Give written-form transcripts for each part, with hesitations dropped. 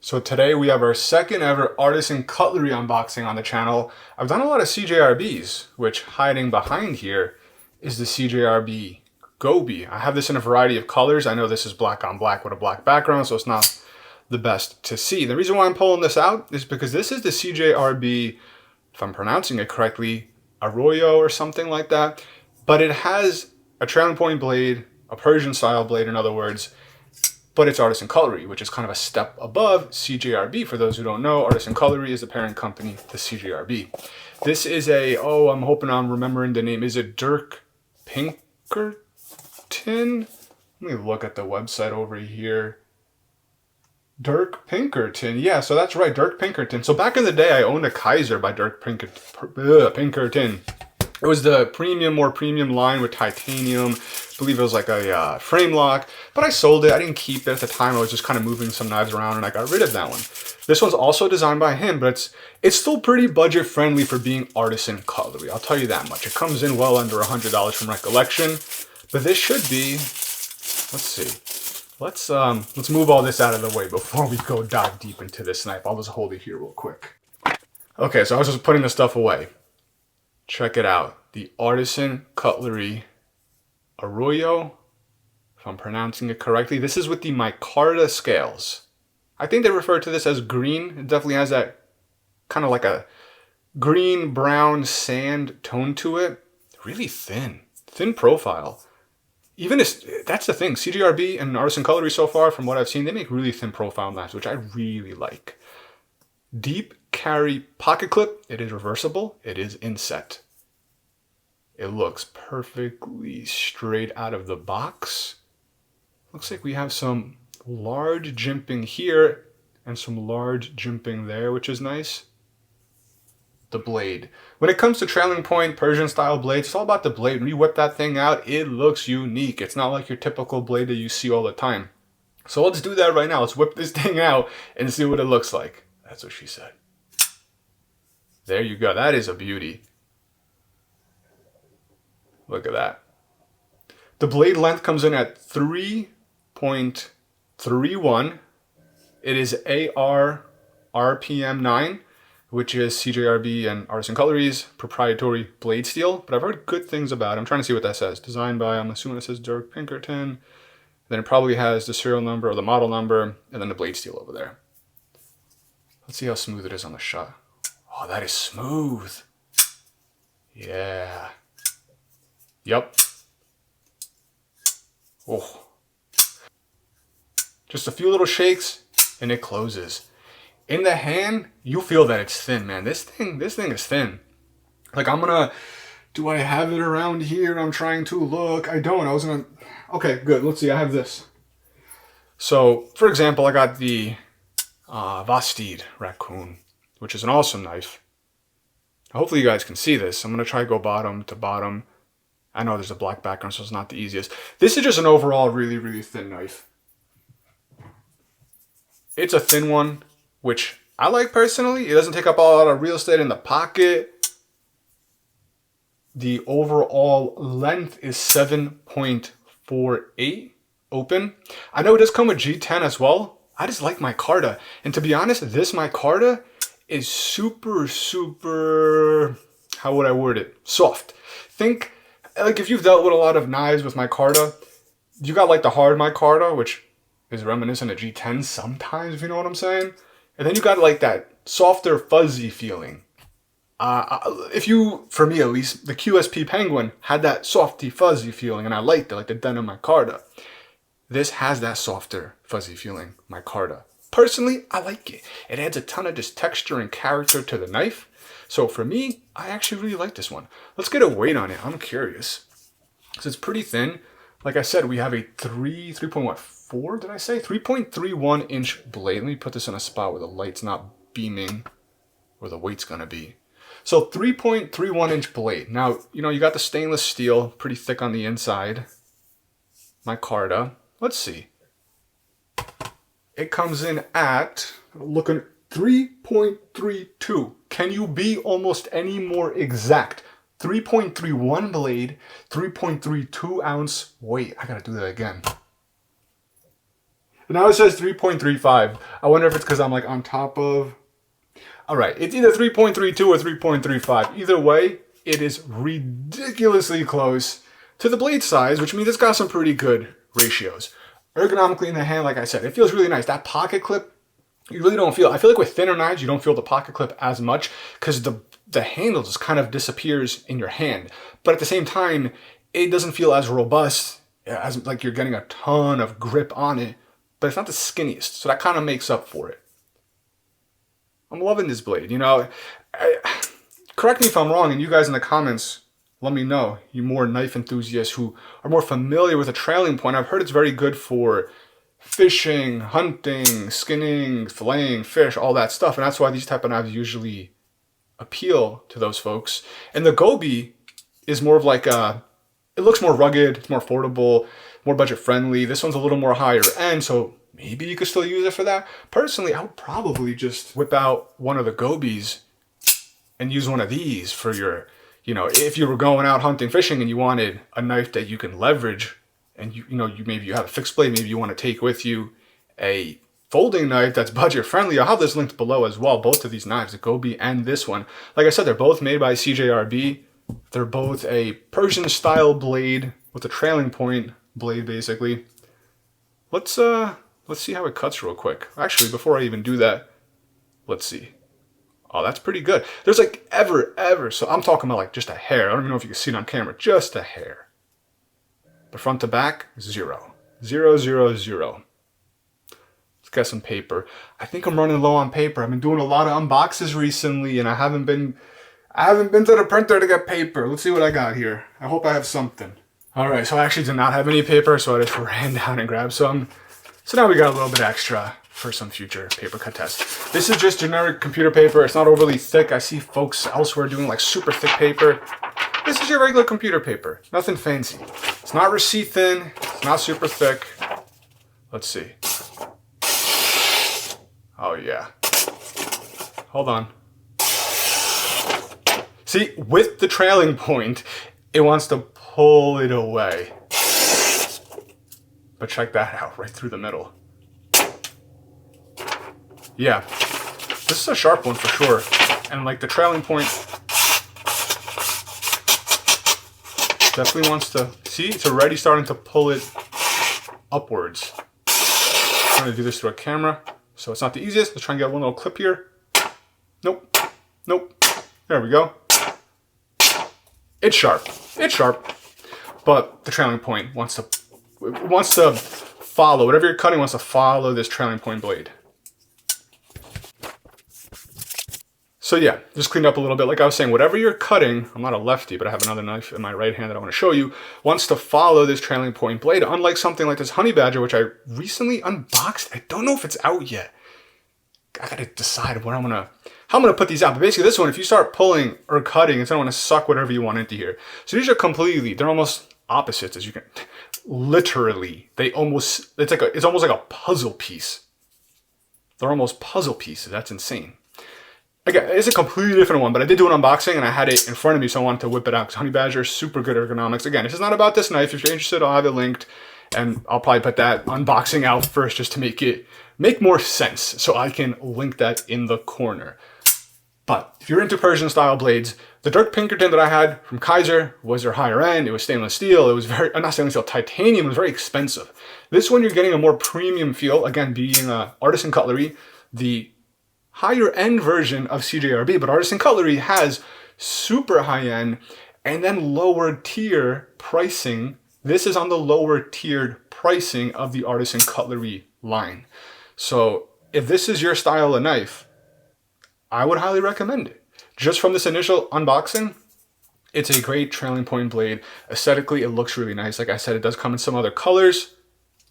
So today we have our second ever Artisan Cutlery unboxing on the channel. I've done a lot of CJRBs, which hiding behind here is the CJRB Goby. I have this in a variety of colors. I know this is black on black with a black background, so it's not the best to see. The reason why I'm pulling this out is because this is the CJRB, if I'm pronouncing it correctly, Arroyo or something like that. But it has a trailing point blade, a Persian style blade in other words, but it's Artisan Cutlery, which is kind of a step above CJRB. For those who don't know, Artisan Cutlery is the parent company to CJRB. This is a, I'm hoping I'm remembering the name. Is it Dirk Pinkerton? Let me look at the website over here. Dirk Pinkerton. Yeah, so that's right, Dirk Pinkerton. So back in the day, I owned a Kaiser by Dirk Pinkerton. It was the more premium line with titanium. I believe it was like a frame lock, but I sold it. I didn't keep it at the time. I was just kind of moving some knives around and I got rid of that one. This one's also designed by him, but it's still pretty budget friendly for being Artisan Cutlery. I'll tell you that much. It comes in well under $100 from recollection, but this should be, let's see. Let's move all this out of the way before we go dive deep into this knife. I'll just hold it here real quick. Okay, so I was just putting this stuff away. Check it out. The Artisan Cutlery Arroyo, if I'm pronouncing it correctly. This is with the micarta scales. I think they refer to this as green. It definitely has that kind of like a green brown sand tone to it. Really thin profile. That's the thing. CJRB and Artisan Cutlery so far, from what I've seen, they make really thin profile knives, which I really like. Deep carry pocket clip. It is reversible. It is inset. It looks perfectly straight out of the box. Looks like we have some large jimping here and some large jimping there, which is nice. The blade. When it comes to trailing point Persian style blades, it's all about the blade. When you whip that thing out, it looks unique. It's not like your typical blade that you see all the time. So let's do that right now. Let's whip this thing out and see what it looks like. That's what she said. There you go. That is a beauty. Look at that. The blade length comes in at 3.31. It is AR RPM 9, which is CJRB and Artisan Cutlery's proprietary blade steel. But I've heard good things about it. I'm trying to see what that says. Designed by, I'm assuming it says Dirk Pinkerton. Then it probably has the serial number or the model number, and then the blade steel over there. Let's see how smooth it is on the shot. Oh, that is smooth. Yeah. Yep. Oh. Just a few little shakes and it closes. In the hand, you feel that it's thin, man. This thing is thin. Like do I have it around here? I'm trying to look. I don't. Okay, good. Let's see. I have this. So, for example, I got the Vastid Raccoon, which is an awesome knife. Hopefully you guys can see this. I'm going to try to go bottom to bottom. I know there's a black background, so it's not the easiest. This is just an overall really, really thin knife. It's a thin one, which I like personally. It doesn't take up a lot of real estate in the pocket. The overall length is 7.48 open. I know it does come with G10 as well. I just like micarta. And to be honest, this micarta is super, how would I word it? Soft. Think, like if you've dealt with a lot of knives with micarta, you got like the hard micarta, which is reminiscent of G10 sometimes, if you know what I'm saying. And then you got like that softer, fuzzy feeling. For me at least, the QSP Penguin had that softy, fuzzy feeling, and I liked it, like the denim micarta. This has that softer, fuzzy feeling, micarta. Personally, I like it. It adds a ton of just texture and character to the knife. So for me, I actually really like this one. Let's get a weight on it. I'm curious. So it's pretty thin. Like I said, we have a 3.31 inch blade. Let me put this in a spot where the light's not beaming where the weight's gonna be. So 3.31 inch blade. Now, you got the stainless steel, pretty thick on the inside. Micarta. Let's see. It comes in at, looking 3.32. Can you be almost any more exact? 3.31 blade, 3.32 ounce weight. I gotta do that again. Now it says 3.35. I wonder if it's because I'm like on top of... All right, it's either 3.32 or 3.35. Either way, it is ridiculously close to the blade size, which means it's got some pretty good ratios. Ergonomically in the hand, like I said, it feels really nice. That pocket clip, you really don't feel. I feel like with thinner knives, you don't feel the pocket clip as much because the handle just kind of disappears in your hand. But at the same time, it doesn't feel as robust, as like you're getting a ton of grip on it, but it's not the skinniest. So that kind of makes up for it. I'm loving this blade, you know. Correct me if I'm wrong, and you guys in the comments, let me know. You more knife enthusiasts who are more familiar with a trailing point. I've heard it's very good for fishing, hunting, skinning, filleting fish, all that stuff. And that's why these type of knives usually appeal to those folks. And the Gobi is more of like a, it looks more rugged, it's more affordable, more budget friendly. This one's a little more higher end, so maybe you could still use it for that. Personally, I would probably just whip out one of the Gobis and use one of these for your, you know, if you were going out hunting, fishing, and you wanted a knife that you can leverage, and you have a fixed blade, maybe you want to take with you a folding knife that's budget friendly. I'll have this linked below as well, both of these knives, the Gobi and this one. Like I said, they're both made by CJRB. They're both a Persian style blade with a trailing point blade, basically. Let's see how it cuts real quick. Actually, before I even do that, let's see. Oh, that's pretty good. There's like ever, so I'm talking about like just a hair. I don't even know if you can see it on camera, just a hair. The front to back, 0. 0, 0, 0. Let's get some paper. I think I'm running low on paper. I've been doing a lot of unboxes recently, and I haven't been to the printer to get paper. Let's see what I got here. I hope I have something. All right, so I actually did not have any paper, so I just ran down and grabbed some. So now we got a little bit extra for some future paper cut tests. This is just generic computer paper. It's not overly thick. I see folks elsewhere doing like super thick paper. This is your regular computer paper. Nothing fancy. It's not receipt thin. It's not super thick. Let's see. Oh yeah. Hold on. See, with the trailing point, it wants to pull it away. But check that out, right through the middle. Yeah, this is a sharp one for sure. And like the trailing point definitely wants to, see, it's already starting to pull it upwards. I'm trying to do this through a camera, so it's not the easiest. Let's try and get one little clip here. Nope, nope, there we go. It's sharp, but the trailing point wants to follow, whatever you're cutting wants to follow this trailing point blade. So yeah, just cleaned up a little bit. Like I was saying, whatever you're cutting, I'm not a lefty, but I have another knife in my right hand that I want to show you, wants to follow this trailing point blade. Unlike something like this Honey Badger, which I recently unboxed. I don't know if it's out yet. I gotta decide how I'm gonna put these out. But basically this one, if you start pulling or cutting, it's gonna want to suck whatever you want into here. So these are they're almost opposites, as you can, literally, it's almost like a puzzle piece. They're almost puzzle pieces. That's insane. Again, it's a completely different one, but I did do an unboxing and I had it in front of me, so I wanted to whip it out because Honey Badger, super good ergonomics. Again, this is not about this knife. If you're interested, I'll have it linked, and I'll probably put that unboxing out first just to make more sense, so I can link that in the corner. But if you're into Persian style blades, the Dirk Pinkerton that I had from Kaiser was their higher end. It was stainless steel. It was not stainless steel, titanium. It was very expensive. This one, you're getting a more premium feel. Again, being Artisan Cutlery, the higher end version of CJRB, but Artisan Cutlery has super high end and then lower tier pricing. This is on the lower tiered pricing of the Artisan Cutlery line. So if this is your style of knife, I would highly recommend it. Just from this initial unboxing, it's a great trailing point blade. Aesthetically, it looks really nice. Like I said, it does come in some other colors.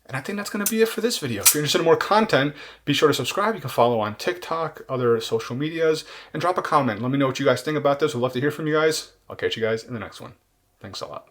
And I think that's going to be it for this video. If you're interested in more content, be sure to subscribe. You can follow on TikTok, other social medias, and drop a comment. Let me know what you guys think about this. I'd love to hear from you guys. I'll catch you guys in the next one. Thanks a lot.